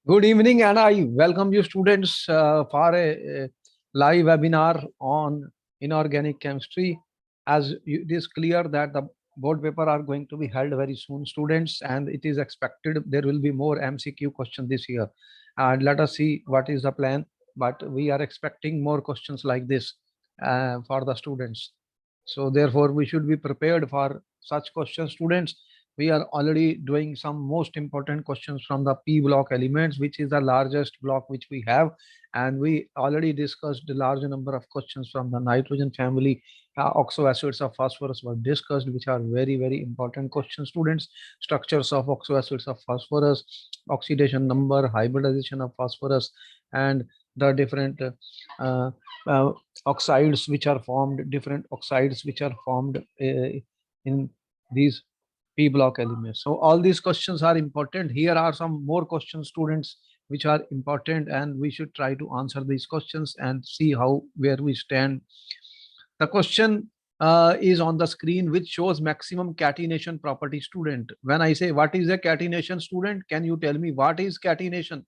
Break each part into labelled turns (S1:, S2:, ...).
S1: Good evening, and I welcome you students for a live webinar on inorganic chemistry. It is clear that the board paper are going to be held very soon, students, and it is expected there will be more MCQ questions this year. And let us see what is the plan. But we are expecting more questions like this for the students. So therefore, we should be prepared for such questions, students. We are already doing some most important questions from the P block elements, which is the largest block which we have. And we already discussed the large number of questions from the nitrogen family. Oxo acids of phosphorus were discussed, which are very, very important questions, students. Structures of oxo acids of phosphorus, oxidation number, hybridization of phosphorus, and the different uh, uh, oxides which are formed, different oxides which are formed in these P block elements. So all these questions are important. Here are some more questions, students, which are important, and we should try to answer these questions and see how where we stand. The question is on the screen, which shows maximum catenation property, student. When I say what is a catenation, student, can you tell me what is catenation?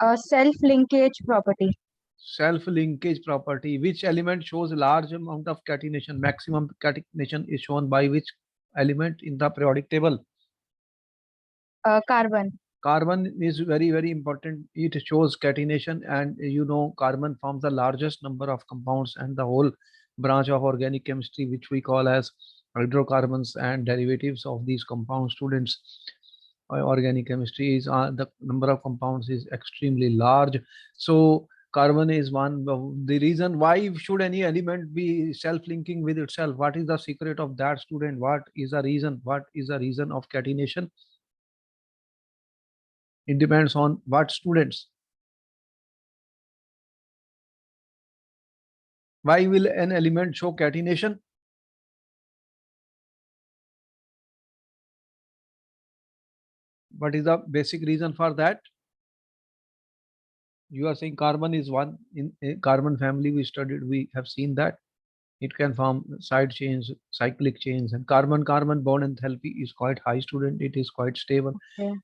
S2: A self-linkage property.
S1: Self-linkage property. Which element shows large amount of catenation? Maximum catenation is shown by which element in the periodic table?
S2: Carbon.
S1: Carbon is very, very important. It shows catenation, and carbon forms the largest number of compounds, and the whole branch of organic chemistry, which we call as hydrocarbons and derivatives of these compounds, students. Organic chemistry is the number of compounds is extremely large. So carbon is one of the reason. Why should any element be self-linking with itself? What is the secret of that, student? What is the reason? What is the reason of catenation? It depends on what, students? Why will an element show catenation? What is the basic reason for that? You are saying carbon is one. In a carbon family we studied, we have seen that it can form side chains, cyclic chains, and carbon-carbon bond enthalpy is quite high, student. It is quite stable.
S2: Okay.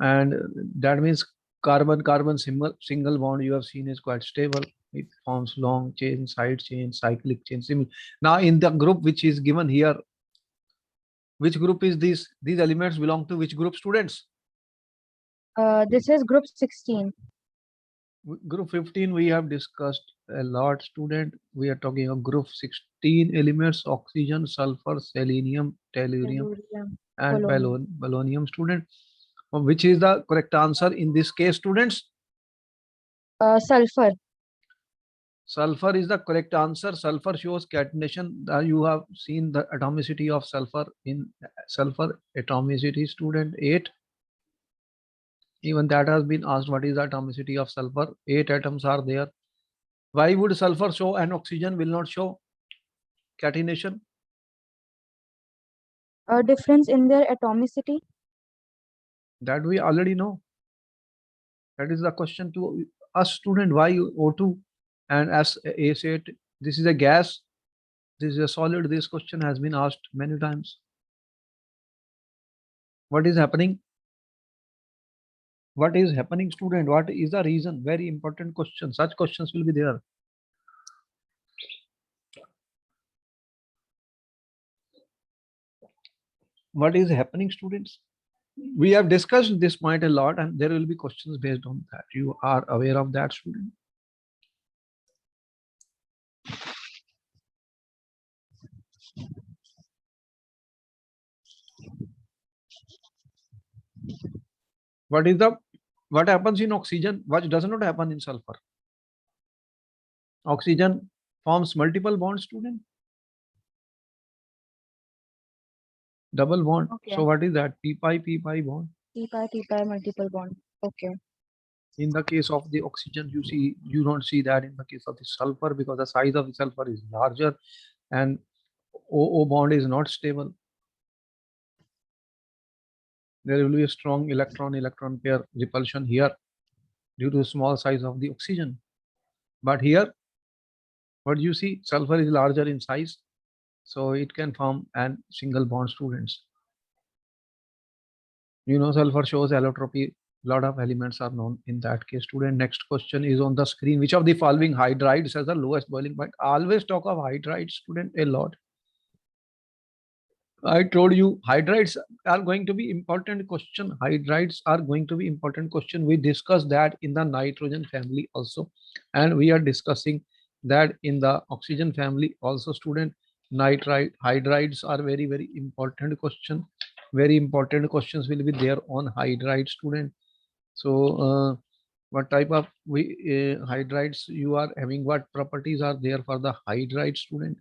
S1: And that means carbon-carbon single bond you have seen is quite stable. It forms long chain, side chain, cyclic chain. Similar. Now in the group which is given here, which group is this? These elements belong to which group, students?
S2: This is group 16.
S1: Group 15 we have discussed a lot, student. We are talking of group 16 elements: oxygen, sulfur, selenium, tellurium, and polonium, student. Which is the correct answer in this case, students?
S2: Sulfur.
S1: Sulfur is the correct answer. Sulfur shows catenation. You have seen the atomicity of sulfur in sulfur atomicity, student, 8. Even that has been asked, what is the atomicity of sulfur? 8 atoms are there. Why would sulfur show and oxygen will not show catenation?
S2: A difference in their atomicity.
S1: That we already know. That is the question to us, student. Why O2 and S8? This is a gas. This is a solid. This question has been asked many times. What is happening? What is happening, student? What is the reason? Very important question. Such questions will be there. What is happening, students? We have discussed this point a lot, and there will be questions based on that. You are aware of that, student? What happens in oxygen? What does not happen in sulfur? Oxygen forms multiple bonds, student. Double bond.
S2: Okay.
S1: So what is that? P-pi bond.
S2: P-pi multiple bond. Okay.
S1: In the case of the oxygen, you don't see that in the case of the sulfur, because the size of the sulfur is larger and O bond is not stable. There will be a strong electron pair repulsion here due to small size of the oxygen. But here, what do you see? Sulfur is larger in size, so it can form an single bond, students. Sulfur shows allotropy Lot of elements are known in that case. Student, next question is on the screen. Which of the following hydrides has the lowest boiling point? Always talk of hydrides, student, a lot. I told you hydrides are going to be important question. Hydrides are going to be important question. We discussed that in the nitrogen family also, and we are discussing that in the oxygen family also. Student, nitrite hydrides are very important question. Very important questions will be there on hydride, student. So what type of hydrides you are having? What properties are there for the hydride, student?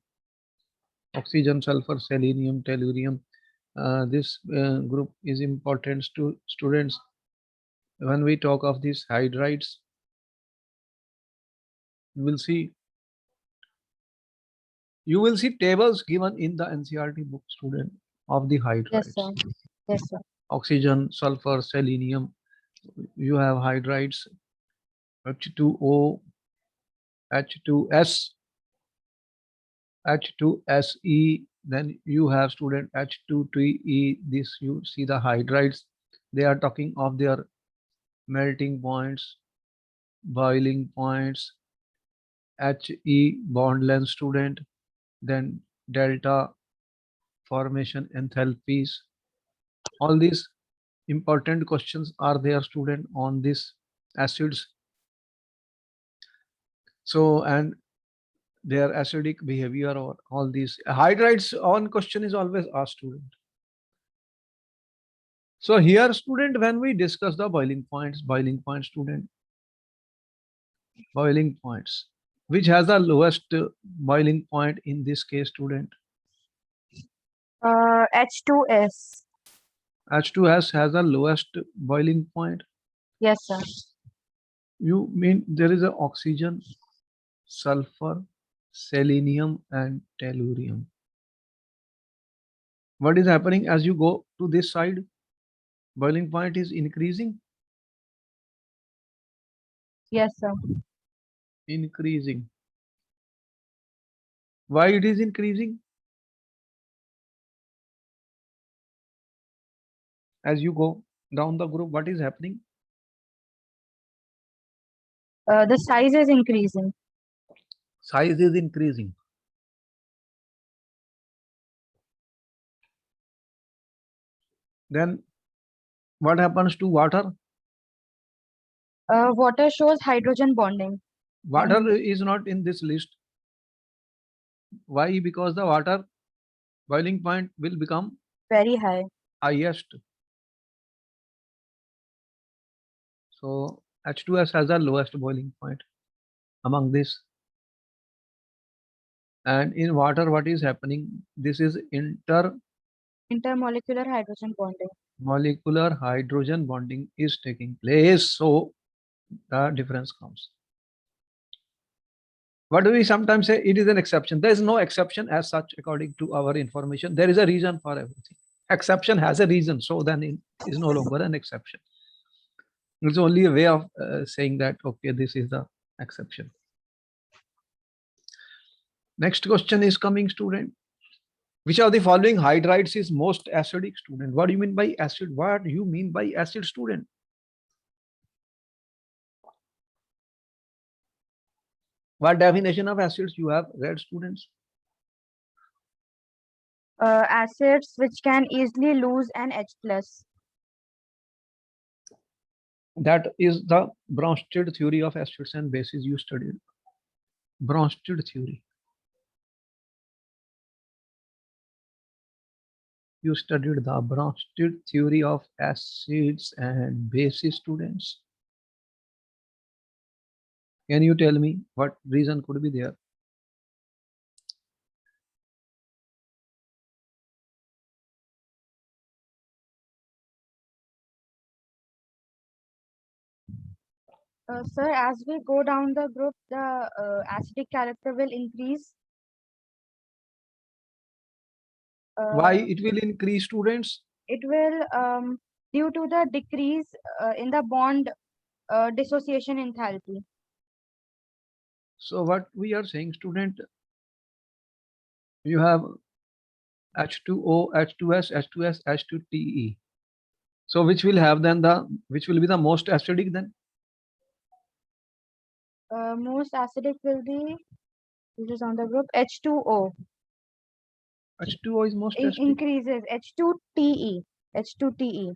S1: Oxygen, sulfur, selenium, tellurium. This group is important to students. When we talk of these hydrides, you will see tables given in the NCERT book, student, of the
S2: Yes, sir.
S1: hydrides.
S2: Yes, sir.
S1: Oxygen, sulfur, selenium. You have hydrides H2O, H2S, H2SE. Then you have student H2TE. This you see the hydrides. They are talking of their melting points, boiling points, He bond length, student, then delta formation enthalpies. All these important questions are there, student, on these acids. So, and their acidic behavior or all these hydrides on question is always asked, student. So here, student, when we discuss the boiling points, student, boiling points, which has the lowest boiling point in this case, student?
S2: H2S.
S1: H2S has the lowest boiling point.
S2: Yes, sir.
S1: You mean there is a oxygen, sulfur, selenium, and tellurium. What is happening as you go to this side? Boiling point is increasing.
S2: Yes, sir.
S1: Increasing. Why it is increasing? As you go down the group, what is happening?
S2: The size is increasing.
S1: Size is increasing. Then what happens to water?
S2: Water shows hydrogen bonding.
S1: Water is not in this list. Why? Because the water boiling point will become
S2: Very high.
S1: highest. So H2S has the lowest boiling point among this. And in water, what is happening? This is
S2: Intermolecular hydrogen bonding.
S1: intermolecular hydrogen bonding is taking place. So the difference comes. What do we sometimes say? It is an exception. There is no exception as such according to our information. There is a reason for everything. Exception has a reason. So then it is no longer an exception. It's only a way of saying that, okay, this is the exception. Next question is coming, student. Which of the following hydrides is most acidic, student? What do you mean by acid? What do you mean by acid, student? What definition of acids you have read, students?
S2: Acids which can easily lose an H plus.
S1: That is the Bronsted theory of acids and bases you studied. Bronsted theory. You studied the Bronsted theory of acids and bases, students. Can you tell me what reason could be there?
S2: Sir, as we go down the group, the acidic character will increase.
S1: Why it will increase, students?
S2: It will, due to the decrease in the bond dissociation enthalpy.
S1: So what we are saying, student, you have H2O, H2S, H2S, H2TE. So which will have then which will be the most acidic then?
S2: Most acidic will be, this is on the group, H2O.
S1: H2O is most acidic.
S2: Increases, H2TE. H2TE.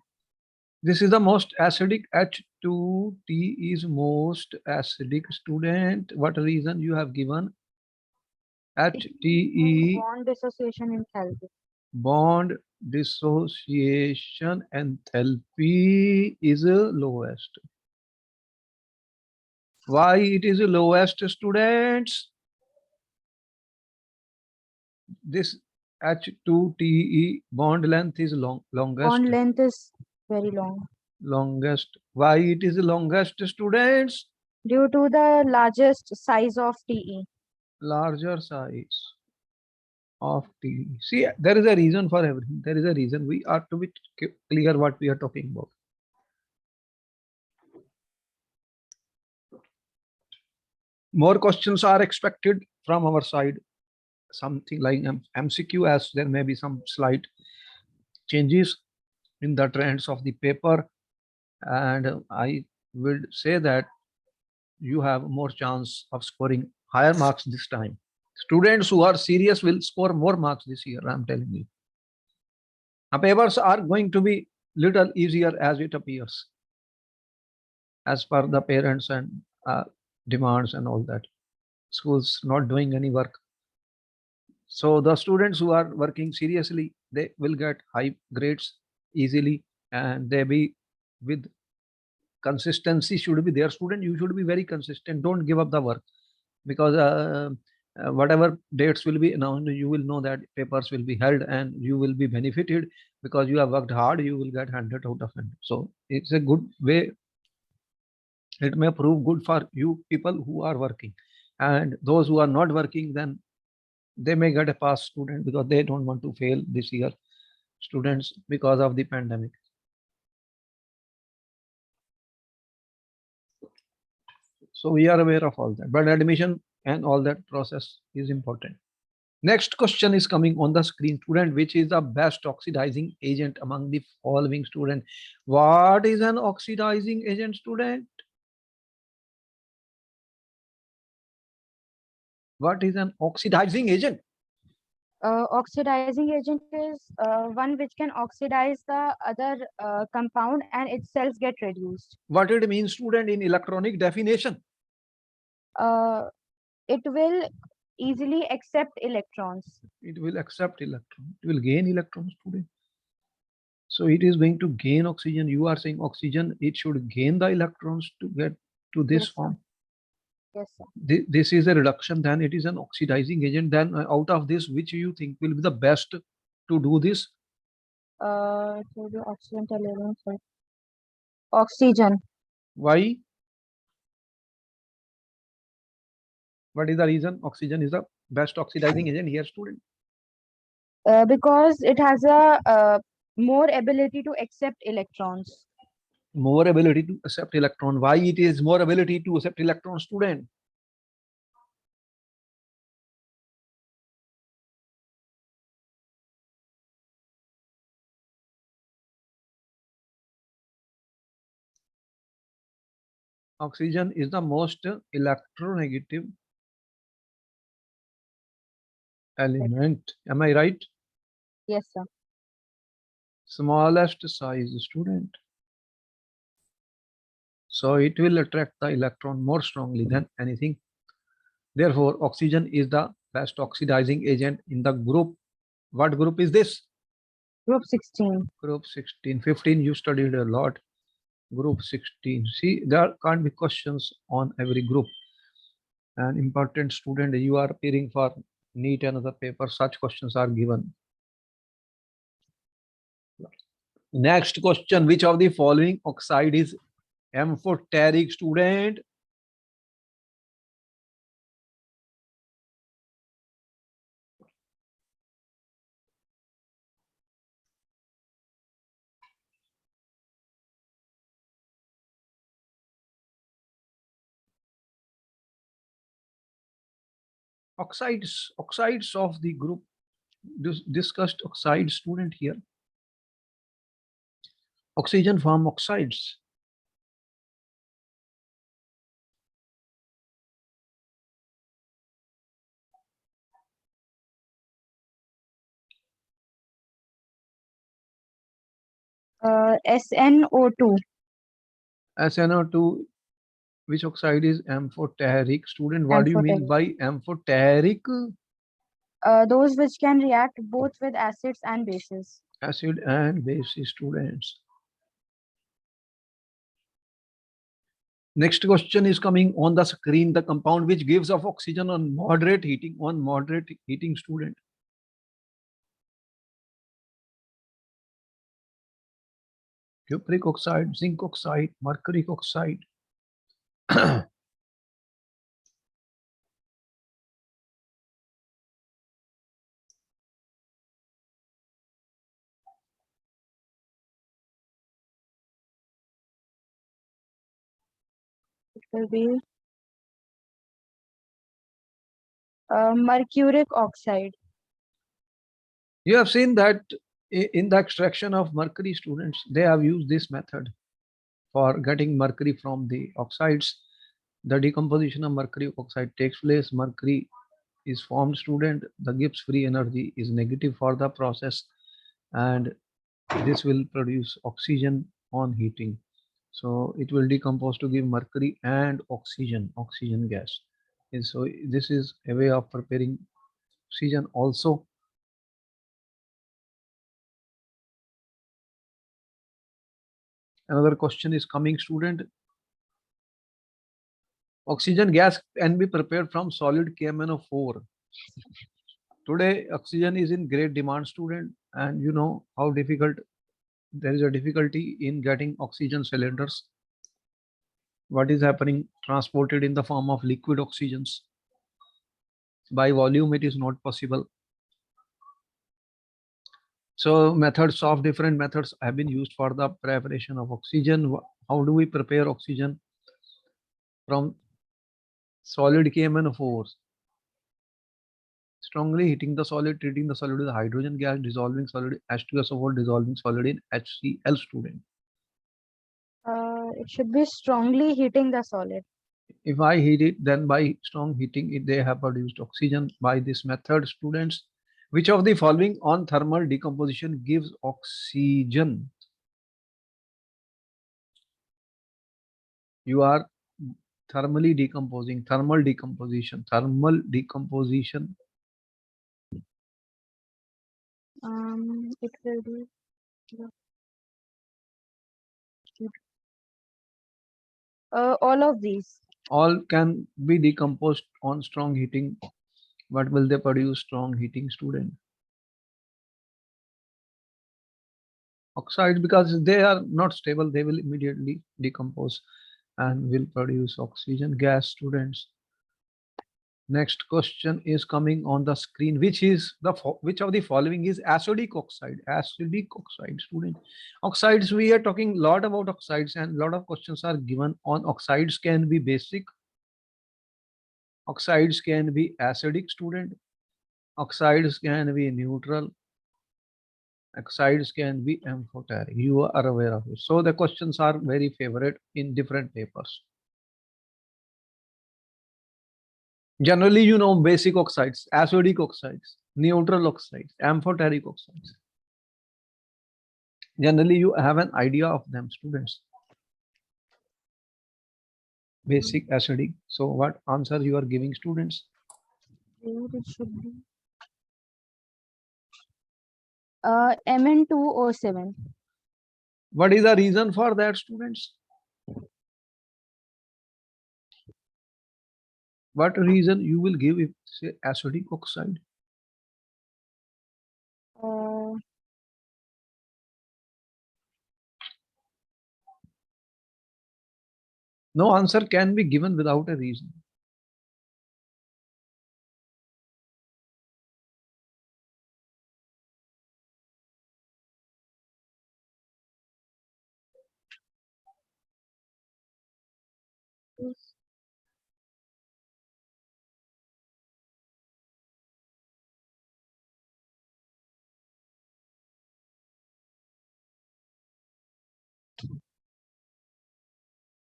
S1: This is the most acidic. H2T is most acidic, student. What reason you have given? HTE,
S2: Bond dissociation enthalpy.
S1: bond dissociation enthalpy is lowest. Why it is lowest, students? This H2TE bond length is longest.
S2: Bond length is very long.
S1: Longest. Why it is longest, students?
S2: Due to the largest size of TE.
S1: Larger size of TE. See, there is a reason for everything. There is a reason. We are to be clear what we are talking about. More questions are expected from our side. Something like MCQ, as there may be some slight changes in the trends of the paper, and I would say that you have more chance of scoring higher marks this time. Students who are serious will score more marks this year, I'm telling you. Now, papers are going to be little easier as it appears, as per the parents and demands and all that. Schools not doing any work. So the students who are working seriously, they will get high grades easily, and they be with consistency should be there. Student, you should be very consistent. Don't give up the work, because whatever dates will be announced, you will know that papers will be held and you will be benefited because you have worked hard. You will get 100 out of 100. So it's a good way. It may prove good for you people who are working, and those who are not working, then they may get a pass student because they don't want to fail this year, students, because of the pandemic. So we are aware of all that, but admission and all that process is important. Next question is coming on the screen, student. Which is the best oxidizing agent among the following, student? What is an oxidizing agent, student? What is an oxidizing agent?
S2: Oxidizing agent is one which can oxidize the other compound and itself get reduced.
S1: What it means, student, in electronic definition?
S2: It will easily accept electrons.
S1: It will accept electron. It will gain electrons, student. So it is going to gain oxygen. You are saying oxygen, it should gain the electrons to get to this
S2: Yes, sir.
S1: form.
S2: Yes, sir.
S1: This is a reduction, then it is an oxidizing agent. Then out of this, which you think will be the best to do this?
S2: So the oxygen tolerance. Oxygen.
S1: Why? What is the reason oxygen is the best oxidizing agent here, student?
S2: Because it has a more ability to accept electrons.
S1: More ability to accept electron. Why it is more ability to accept electron, student? Oxygen is the most electronegative element. Am I right?
S2: Yes, sir.
S1: Smallest size, student. So it will attract the electron more strongly than anything. Therefore, oxygen is the best oxidizing agent in the group. What group is this?
S2: Group 16.
S1: Group 16. 15 you studied a lot. Group 16. See, there can't be questions on every group. An important student, you are appearing for NEET and other paper, such questions are given. Next question, which of the following oxide is amphoteric, student? Oxides of the group discussed oxide, student, here. Oxygen form oxides.
S2: SNO2.
S1: SNO2, which oxide is amphoteric? Student, what do you mean
S2: Amphoteric.
S1: by amphoteric?
S2: Those which can react both with acids and bases.
S1: Acid and base students. Next question is coming on the screen. The compound which gives off oxygen on moderate heating student. Cupric oxide, zinc oxide, mercury oxide.
S2: It will be mercuric oxide.
S1: You have seen that in the extraction of mercury students, they have used this method for getting mercury from the oxides. The decomposition of mercury oxide takes place. Mercury is formed student. The Gibbs free energy is negative for the process, and this will produce oxygen on heating. So it will decompose to give mercury and oxygen gas. And so this is a way of preparing oxygen also. Another question is coming student. Oxygen gas can be prepared from solid KMnO4. Today oxygen is in great demand student, and you know how difficult there is a difficulty in getting oxygen cylinders. What is happening? Transported in the form of liquid oxygens. By volume it is not possible. So different methods have been used for the preparation of oxygen. How do we prepare oxygen from solid KMnO4? Strongly heating the solid, treating the solid with hydrogen gas, dissolving solid H2SO4, dissolving solid in HCl student.
S2: It should be strongly heating the solid.
S1: If I heat it, then by strong heating it, they have produced oxygen by this method students. Which of the following on thermal decomposition gives oxygen? You are thermal decomposition.
S2: It will be all of these.
S1: All can be decomposed on strong heating. What will they produce? Strong heating student. Oxides, because they are not stable, they will immediately decompose and will produce oxygen gas students. Next question is coming on the screen. Which of the following is acidic oxide? Acidic oxide student. Oxides, we are talking a lot about oxides, and a lot of questions are given on oxides. Can be basic. Oxides can be acidic student. Oxides can be neutral. Oxides can be amphoteric. You are aware of it. So the questions are very favorite in different papers. Generally, you know basic oxides, acidic oxides, neutral oxides, amphoteric oxides. Generally, you have an idea of them, students. Basic, acidic. So what answer you are giving, students?
S2: It should be Mn2O7.
S1: What is the reason for that, students? What reason you will give if say acidic oxide?
S2: Uh,
S1: No answer can be given without a reason.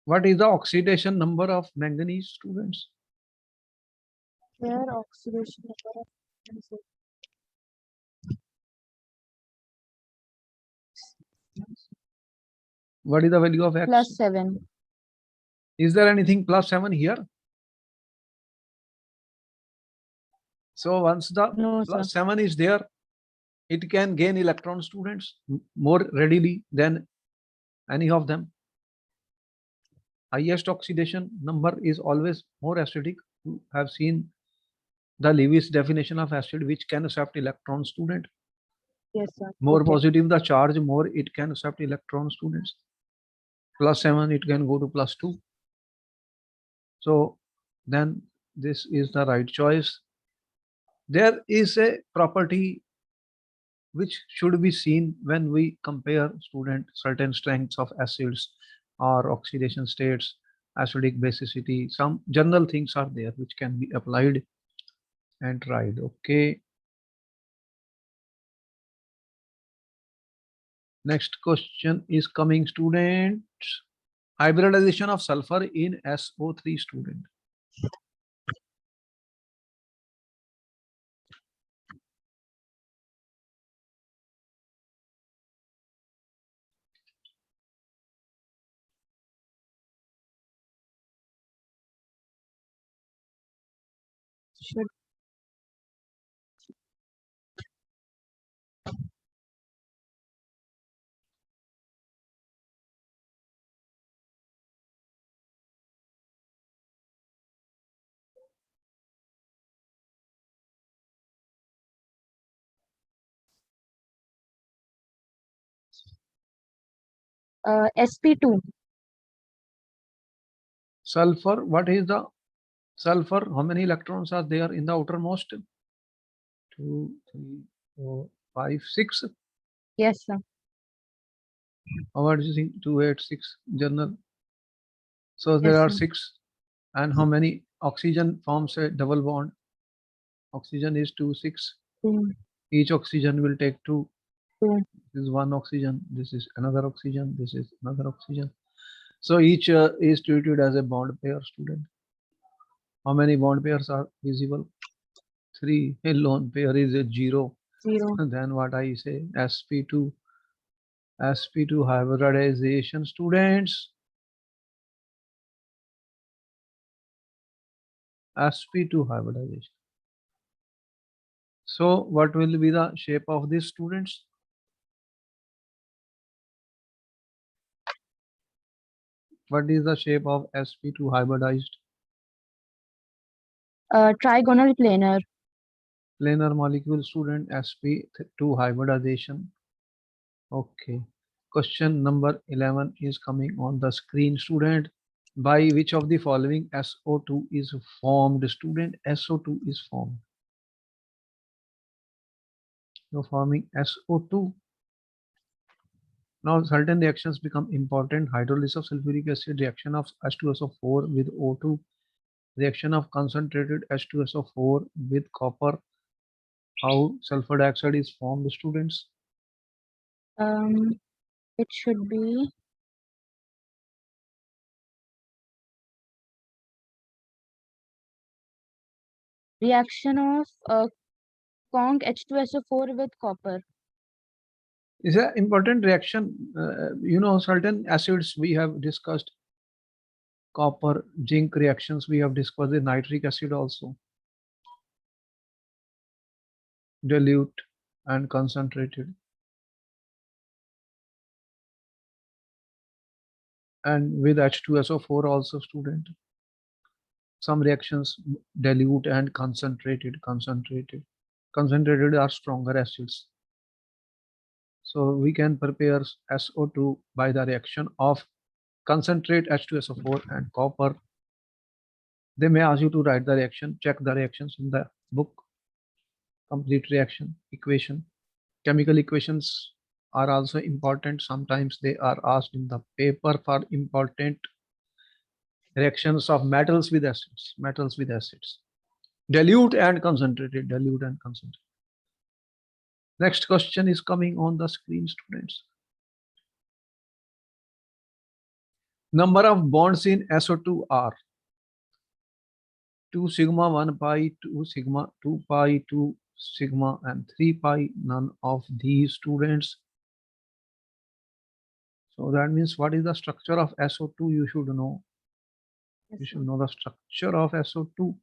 S1: What is the oxidation number of manganese, students?
S2: Here oxidation number of manganese
S1: What is the value of X?
S2: +7.
S1: Is there anything +7 here? So once the
S2: No, sir.
S1: +7 is there, it can gain electron, students, more readily than any of them. Highest oxidation number is always more acidic. You have seen the Lewis definition of acid, which can accept electrons, student.
S2: Yes, sir.
S1: More
S2: Okay.
S1: positive the charge, more it can accept electrons, students. +7, it can go to +2. So then this is the right choice. There is a property which should be seen when we compare, student, certain strengths of acids or oxidation states, acidic basicity. Some general things are there which can be applied and tried. Okay. Next question is coming, students. Hybridization of sulfur in SO3, student.
S2: Should sp2.
S1: Sulfur, what is the sulfur? How many electrons are there in the outermost? 2, 3, 4, 5, 6.
S2: Yes, sir.
S1: What do you think? 2, 8, 6 general. So there
S2: Yes,
S1: are
S2: sir.
S1: 6. And how many? Oxygen forms a double bond. Oxygen is 2, 6.
S2: 2.
S1: Each oxygen will take 2.
S2: 2.
S1: This is one oxygen. This is another oxygen. This is another oxygen. So each is treated as a bond pair, student. How many bond pairs are visible? 3. A lone pair is a 0.
S2: 0.
S1: And then what I say? sp2. sp2 hybridization, students. sp2 hybridization. So what will be the shape of these, students? What is the shape of sp2 hybridized?
S2: Trigonal planar.
S1: Planar molecule, student. sp2 hybridization. Okay. Question number 11 is coming on the screen, student. By which of the following SO2 is formed, student? SO2 is formed. You're forming SO2. Now certain reactions become important. Hydrolysis of sulfuric acid, reaction of H2SO4 with O2, reaction of concentrated H2SO4 with copper. How sulfur dioxide is formed, students?
S2: It should be reaction of Kong H2SO4 with copper.
S1: Is an important reaction. Certain acids we have discussed. Copper, zinc reactions we have discussed. The nitric acid also. Dilute and concentrated. And with H2SO4 also, student. Some reactions dilute and concentrated. Concentrated are stronger acids. So we can prepare SO2 by the reaction of concentrate H2SO4 and copper. They may ask you to write the reaction, check the reactions in the book. Complete reaction equation. Chemical equations are also important. Sometimes they are asked in the paper for important reactions of metals with acids. Dilute and concentrated. Next question is coming on the screen, students. Number of bonds in SO2 are 2 sigma, 1 pi, 2 sigma, 2 pi, 2 sigma, and 3 pi. None of these, students. So that means what is the structure of SO2? You should know.
S2: Yes,
S1: You
S2: sir.
S1: should know the structure of SO2.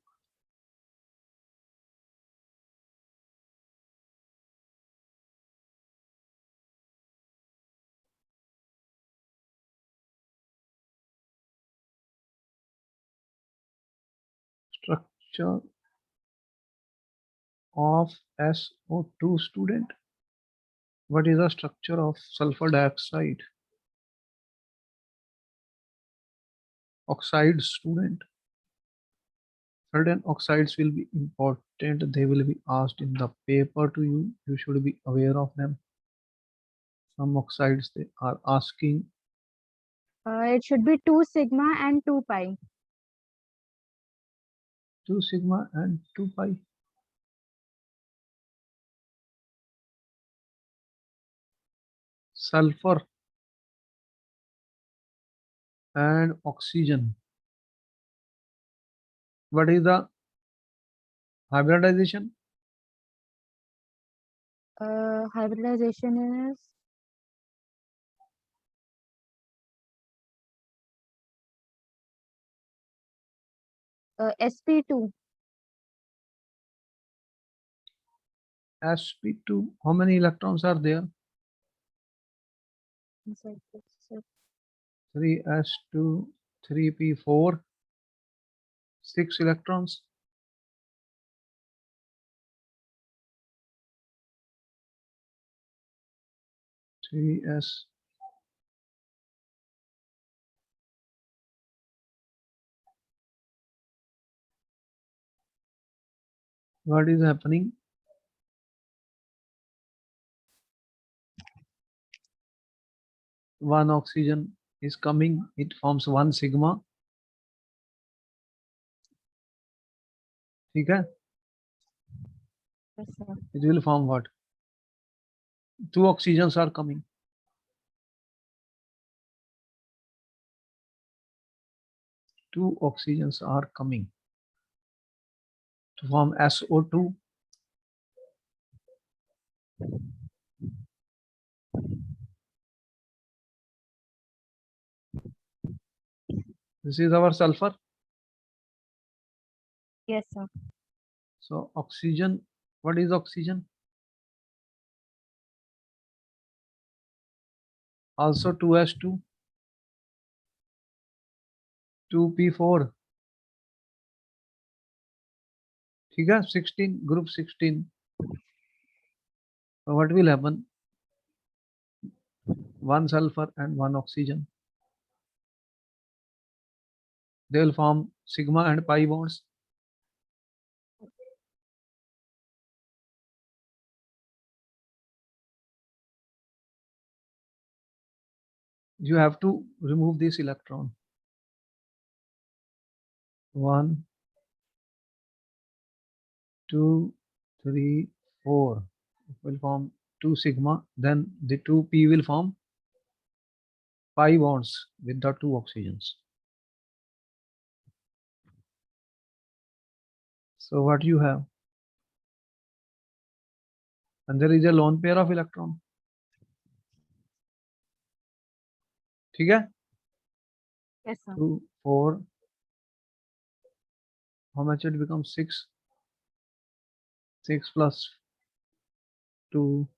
S1: Structure of SO2, student. What is the structure of sulfur dioxide? Oxides, student. Certain oxides will be important. They will be asked in the paper to you. You should be aware of them. Some oxides they are asking.
S2: It should be 2 sigma and 2 pi.
S1: 2 sigma and 2 pi. Sulfur and oxygen. What is the hybridization?
S2: Hybridization is sp2.
S1: sp2. How many electrons are there?
S2: Inside this,
S1: 3s2, 3p4, 6 electrons. Three s. What is happening? One oxygen is coming. It forms 1 sigma. ठीक है?
S2: Yes, sir.
S1: It will form what? 2 oxygens are coming. 2 oxygens are coming to form SO2. This is our sulfur.
S2: Yes, sir.
S1: So oxygen, what is oxygen? Also 2s2, 2p4. ठीक है? 16, group 16. So what will happen? 1 sulfur and 1 oxygen. They will form sigma and pi bonds. You have to remove this electron. 1, 2, 3, 4. It will form 2 sigma. Then the 2p will form pi bonds with the 2 oxygens. So what you have? And there is a lone pair of electron. ठीक है?
S2: Yes, sir.
S1: 2, 4. How much it becomes? 6. 6 plus 2,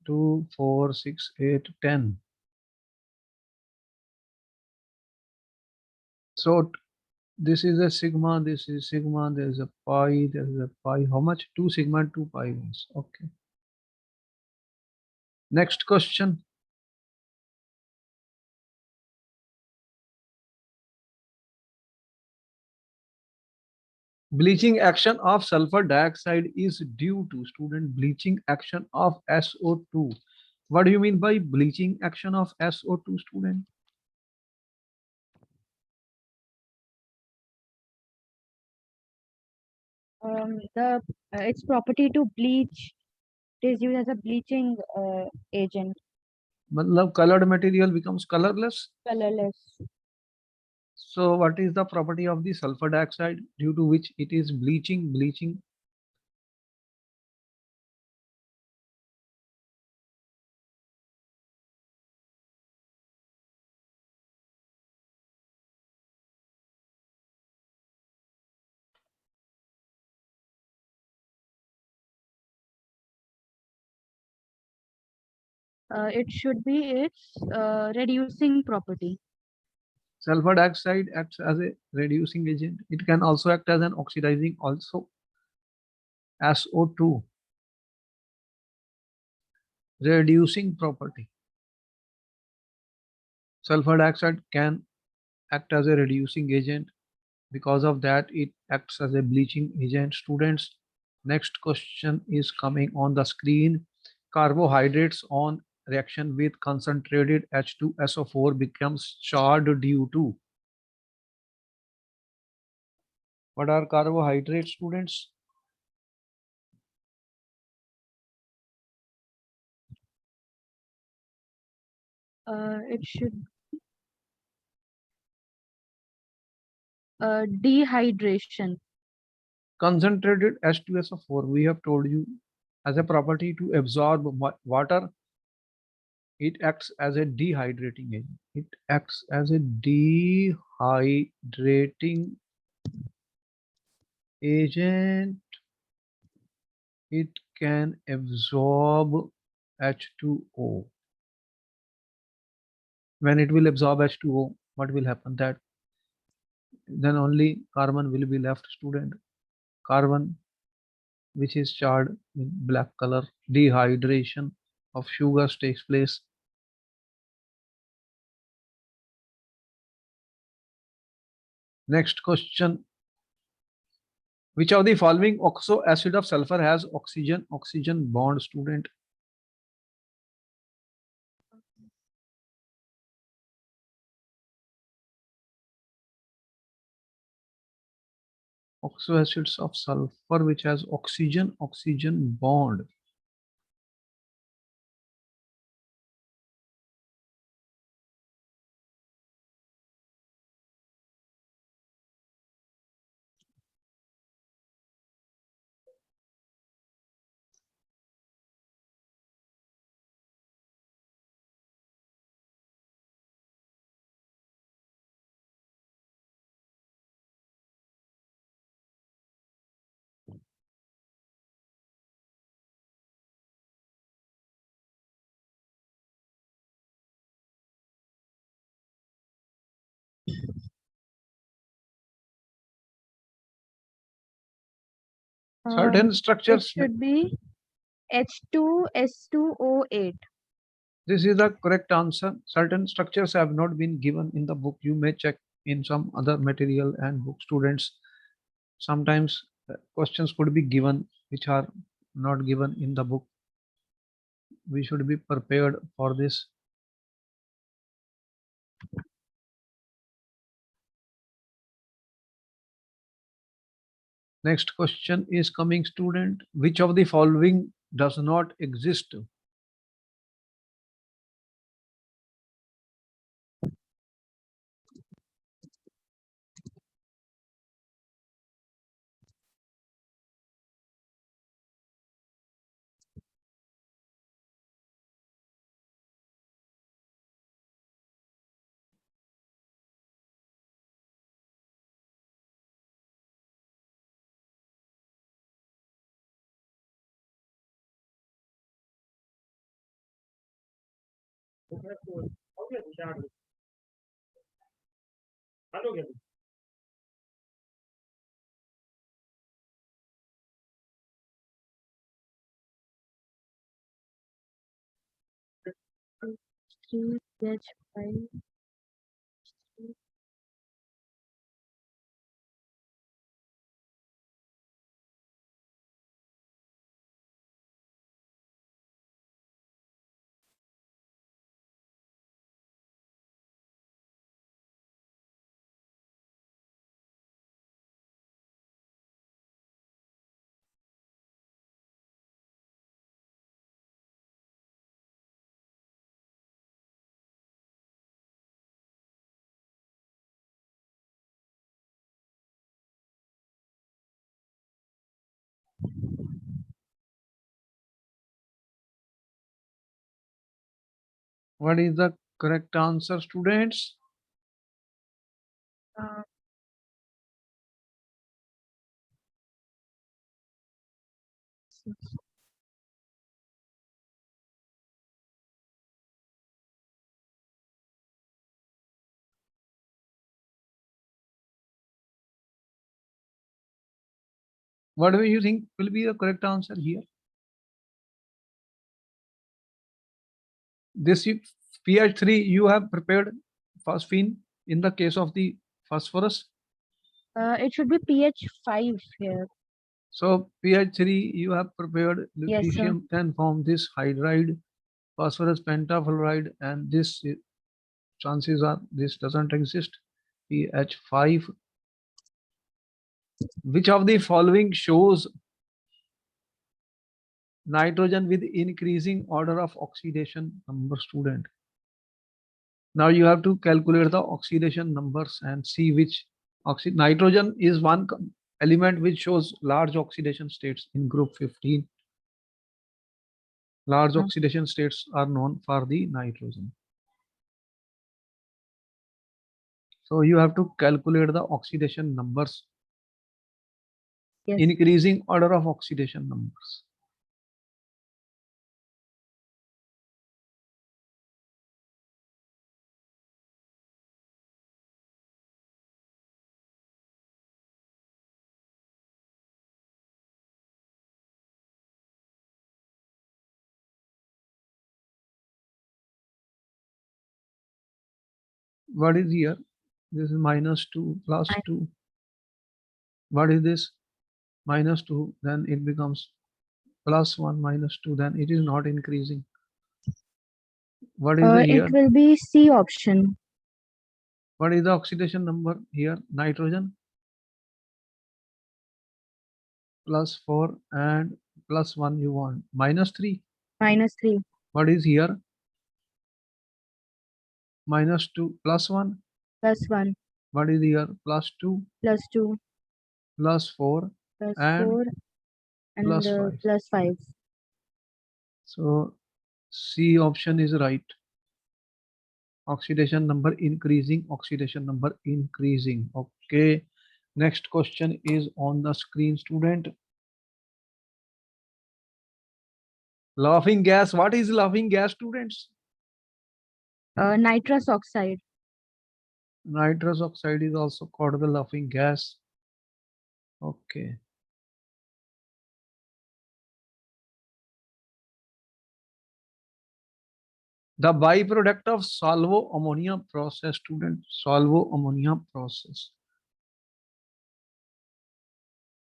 S1: 2, 4, 6, 8, 10. So this is a sigma, this is sigma, there is a pi, there is a pi. How much? 2 sigma and 2 pi ones. Okay. Next question. Bleaching action of sulfur dioxide is due to, student, bleaching action of SO2. What do you mean by bleaching action of SO2, student?
S2: Its property to bleach, it is used as a bleaching agent.
S1: matlab colored material becomes colorless.
S2: Colorless.
S1: So what is the property of the sulfur dioxide due to which it is bleaching? Bleaching.
S2: It should be its reducing property.
S1: Sulfur dioxide acts as a reducing agent. It can also act as an oxidizing also. SO2, reducing property. Sulfur dioxide can act as a reducing agent. Because of that, it acts as a bleaching agent. Students, next question is coming on the screen. Carbohydrates on reaction with concentrated H2SO4 becomes charred due to. What are carbohydrates, students?
S2: It should dehydration.
S1: Concentrated H2SO4, we have told you, has a property to absorb water. It acts as a dehydrating agent. It acts as a dehydrating agent. It can absorb H2O. When it will absorb H2O, what will happen? That then only carbon will be left, student. Carbon, which is charred in black color. Dehydration of sugars takes place. Next question. Which of the following oxo acid of sulfur has oxygen bond, student? Oxo acids of sulfur which has oxygen bond. Certain
S2: It
S1: structures,
S2: should be H2S2O8.
S1: this is the correct answer. Certain structures have not been given in the book. You may check in some other material and book, students. Sometimes questions could be given which are not given in the book. We should be prepared for this. Next question is coming, student. Which of the following does not exist?
S2: Three CH5.
S1: What is the correct answer, students?
S2: Uh,
S1: What do you think will be the correct answer here? This pH 3 you have prepared phosphine in the case of the phosphorus.
S2: it should be pH 5 here.
S1: So pH 3 you have prepared
S2: Yes, sir.
S1: lutetium, then form this hydride, phosphorus pentafluoride, and this chances are this doesn't exist. pH 5. Which of the following shows nitrogen with increasing order of oxidation number, student? Now you have to calculate the oxidation numbers and see which nitrogen is one element which shows large oxidation states in group 15. Large oxidation states are known for the nitrogen. So you have to calculate the oxidation numbers.
S2: Yes.
S1: Increasing order of oxidation numbers. What is here? This is -2 +2. What is this? -2. Then it becomes +1 -2. Then it is not increasing. What is the here?
S2: It will be C option.
S1: What is the oxidation number here? Nitrogen +4 and +1 you want. -3.
S2: -3.
S1: What is here? -2 +1.
S2: +1.
S1: What is here? +2.
S2: +2.
S1: +4 and
S2: +4 and
S1: +5.
S2: +5.
S1: So C option is right. Oxidation number increasing, oxidation number increasing. Okay. Next question is on the screen, student. Laughing gas. What is laughing gas, students?
S2: Nitrous oxide.
S1: Nitrous oxide is also called the laughing gas. Okay. The byproduct of solvo ammonia process, student. Solvo ammonia process.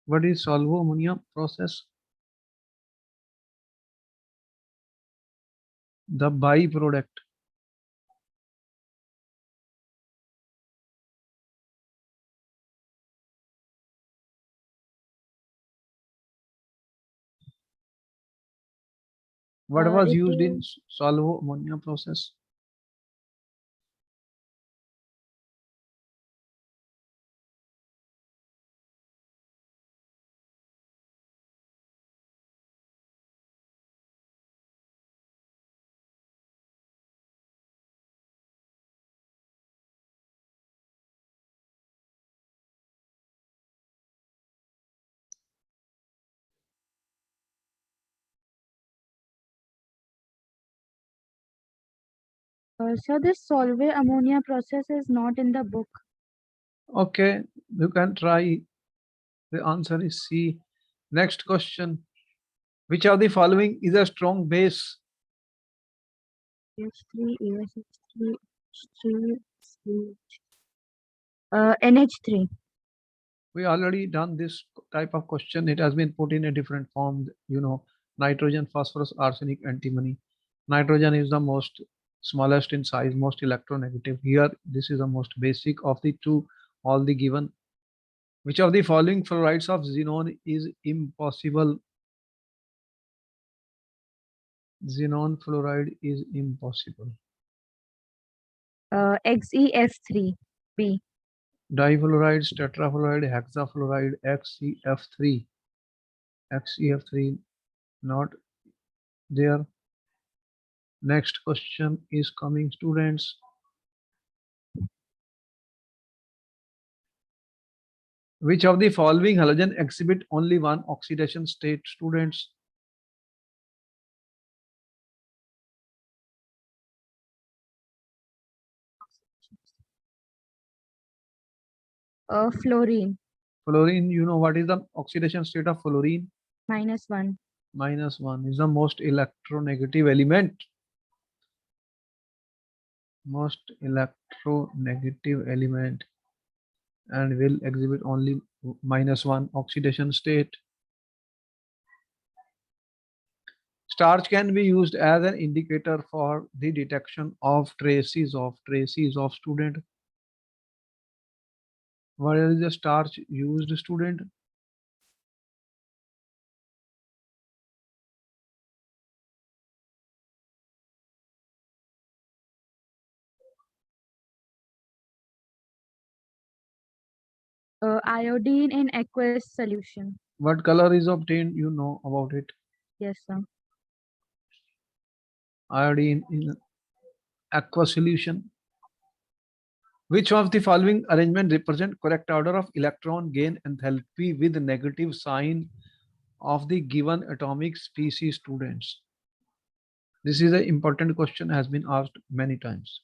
S1: What is solvo ammonia process? The byproduct. What was used in solvo ammonia process?
S2: So this Solvay ammonia process is not in the book.
S1: Okay, you can try. The answer is C. Next question. Which of the following is a strong base?
S2: H3, ASH3, H3, NH3.
S1: We already done this type of question. It has been put in a different form. You know, nitrogen, phosphorus, arsenic, antimony. Nitrogen is the most smallest in size, most electronegative. Here, this is the most basic of the two, all the given. Which of the following fluorides of xenon is impossible? Xenon fluoride is impossible.
S2: XeF3B.
S1: Difluorides, tetrafluoride, hexafluoride, XeF3. XeF3 not there. Next question is coming, students. Which of the following halogen exhibit only one oxidation state, students?
S2: Fluorine,
S1: Fluorine, you know what is the oxidation state of fluorine?
S2: -1.
S1: -1 is the most electronegative element. Most electronegative element and will exhibit only -1 oxidation state. Starch can be used as an indicator for the detection of traces of student. What is the starch used, student?
S2: Iodine in aqueous solution.
S1: What color is obtained? You know about it.
S2: Yes, sir.
S1: Iodine in aqueous solution. Which of the following arrangement represent correct order of electron gain enthalpy with negative sign of the given atomic species, students? This is an important question, has been asked many times.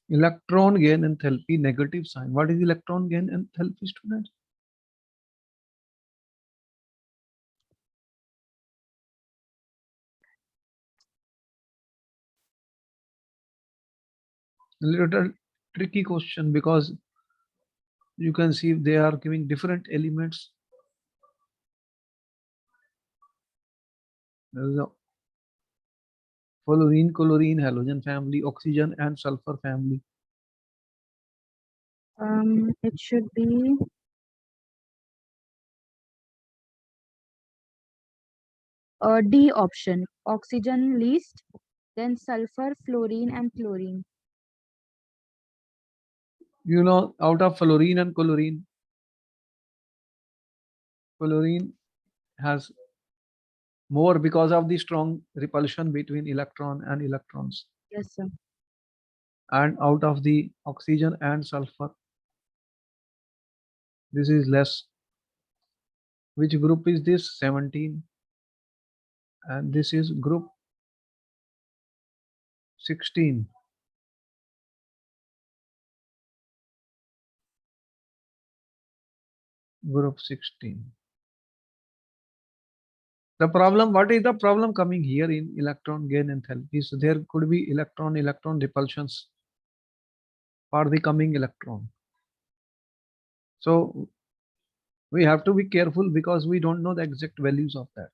S1: Electron gain enthalpy negative sign. What is electron gain enthalpy, students? A little tricky question because you can see they are giving different elements. There is a fluorine, chlorine, halogen family, oxygen, and sulfur family.
S2: It should be D option. Oxygen least, then sulfur, fluorine, and chlorine.
S1: You know, out of fluorine and chlorine, chlorine has more because of the strong repulsion between electron and electrons.
S2: Yes, sir.
S1: And out of the oxygen and sulfur, this is less. Which group is this? 17. And this is group 16. Group 16. The problem, what is the problem coming here in electron gain enthalpy? So there could be electron repulsions for the coming electron. So we have to be careful because we don't know the exact values of that.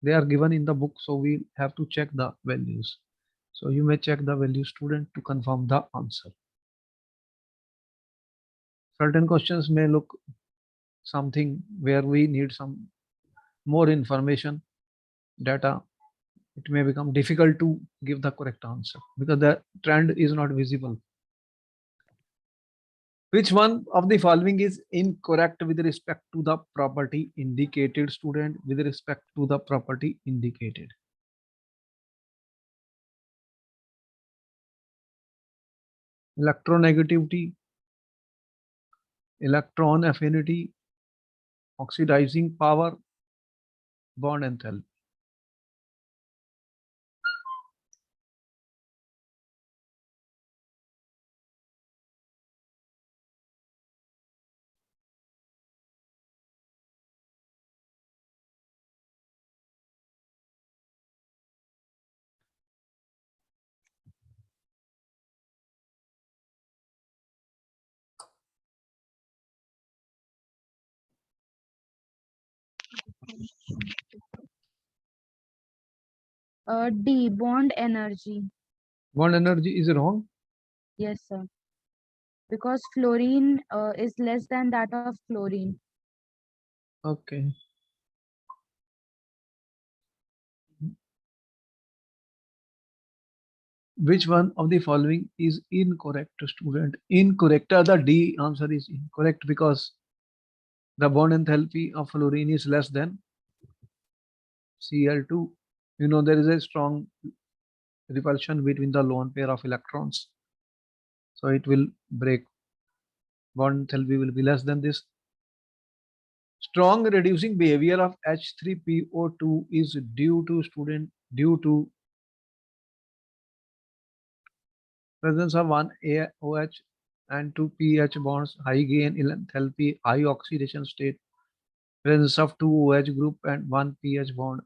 S1: They are given in the book, so we have to check the values. So you may check the value, student, to confirm the answer. Certain questions may look something where we need some more information, data. It may become difficult to give the correct answer because the trend is not visible. Which one of the following is incorrect with respect to the property indicated, student? With respect to the property indicated. Electronegativity, electron affinity, oxidizing power, bond enthalpy.
S2: D, bond energy.
S1: Bond energy is wrong.
S2: Yes, sir. Because fluorine is less than that of chlorine.
S1: Okay. Which one of the following is incorrect, student? Incorrect. The D answer is incorrect because the bond enthalpy of fluorine is less than Cl2. You know there is a strong repulsion between the lone pair of electrons. So it will break. Bond enthalpy will be less than this. Strong reducing behavior of H3PO2 is due to presence of one AOH and two pH bonds, high gain enthalpy, high oxidation state, presence of two OH group and one pH bond.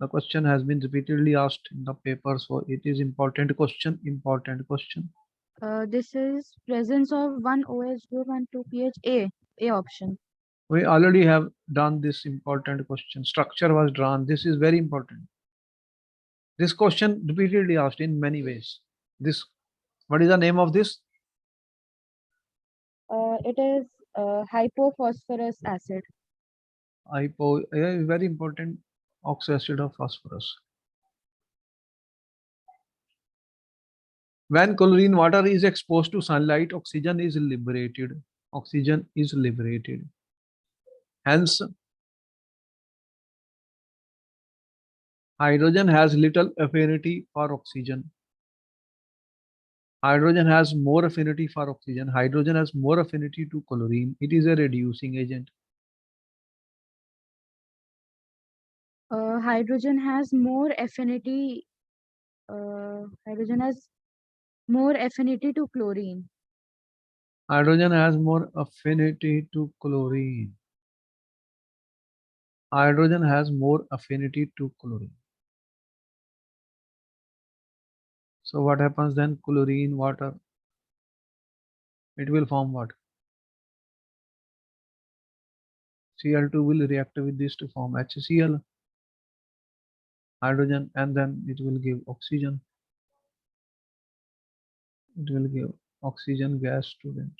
S1: The question has been repeatedly asked in the paper, so it is important question.
S2: This is presence of one OH group and two pH. A option.
S1: We already have done this important question. Structure was drawn. This is very important. This question repeatedly asked in many ways. This, what is the name of this?
S2: It is hypophosphorus acid.
S1: Very important oxoacid of phosphorus. When chlorine water is exposed to sunlight, oxygen is liberated. Oxygen is liberated. Hence, hydrogen has little affinity for oxygen. Hydrogen has more affinity for oxygen. Hydrogen has more affinity to chlorine. It is a reducing agent.
S2: Hydrogen has more affinity. Hydrogen has more affinity to chlorine.
S1: Hydrogen has more affinity to chlorine. Hydrogen has more affinity to chlorine. So what happens then? Chlorine water, it will form what? Cl2 will react with this to form HCl, hydrogen, and then it will give oxygen. It will give oxygen gas, student.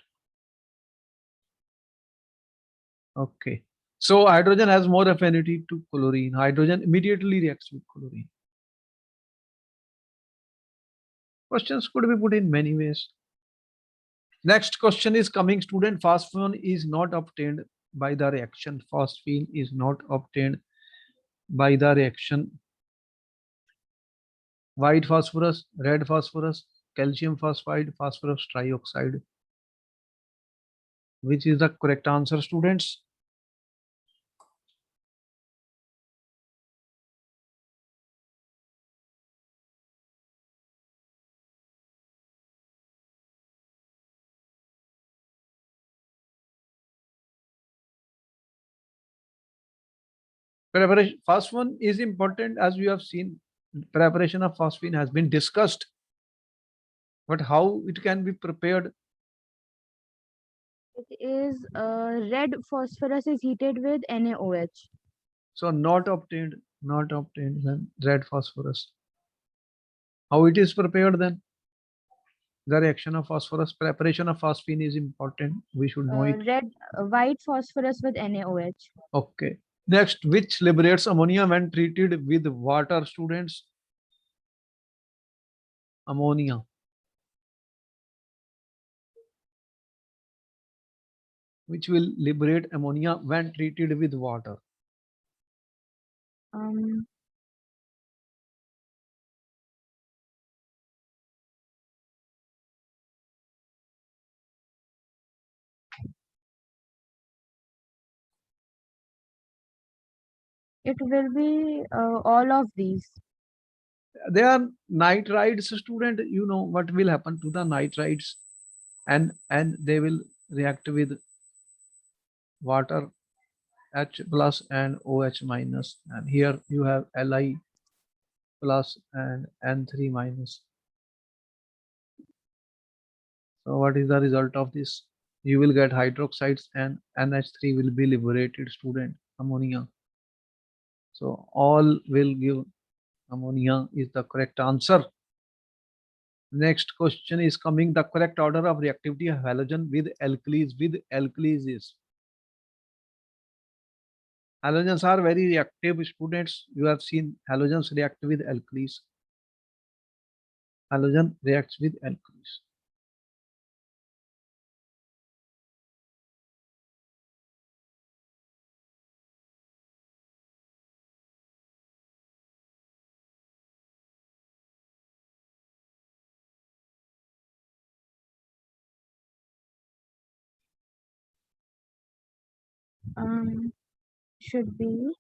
S1: Okay. So hydrogen has more affinity to chlorine. Hydrogen immediately reacts with chlorine. Questions could be put in many ways. Next question is coming, student. Phosphine is not obtained by the reaction. Phosphine is not obtained by the reaction. White phosphorus, red phosphorus, calcium phosphide, phosphorus trioxide. Which is the correct answer, students? Preparation. First one is important, as we have seen. Preparation of phosphine has been discussed, but how it can be prepared?
S2: It is red phosphorus is heated with NaOH.
S1: So not obtained then red phosphorus. How it is prepared then? The reaction of phosphorus, preparation of phosphine is important. We should know it.
S2: White phosphorus with NaOH.
S1: Okay. Next, which liberates ammonia when treated with water, students? Ammonia. Which will liberate ammonia when treated with water?
S2: It will be all of these.
S1: They are nitrides, student. You know what will happen to the nitrides, and they will react with water, H plus and OH minus, and here you have Li plus and N3 minus. So what is the result of this? You will get hydroxides and NH3 will be liberated, student, ammonia. So all will give Ammonia is the correct answer. Next question is coming. The correct order of reactivity of halogen with alkalis. With alkalis is halogens are very reactive. Students, you have seen halogens react with alkalis. Halogen reacts with alkalis.
S2: Should be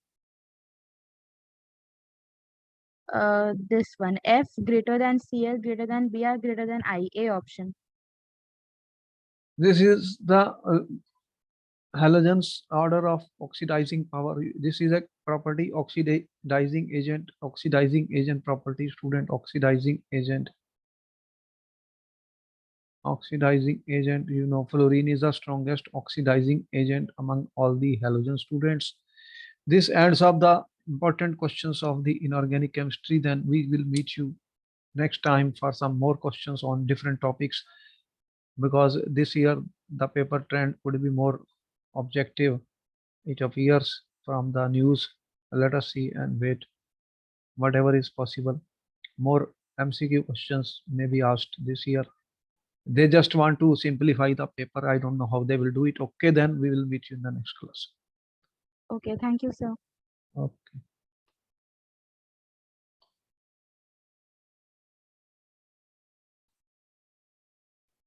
S2: this one, F greater than Cl greater than Br greater than IA option.
S1: This is the halogens order of oxidizing power. This is a property, oxidizing agent property. Student, oxidizing agent, you know, fluorine is the strongest oxidizing agent among all the halogen. Students, this ends up the important questions of the inorganic chemistry. Then we will meet you next time for some more questions on different topics, because this year the paper trend would be more objective. It appears from the news. Let us see and wait. Whatever is possible, more MCQ questions may be asked this year. They just want to simplify the paper. I don't know how they will do it. Okay, then we will meet you in the next class.
S2: Okay, thank you, sir.
S1: Okay.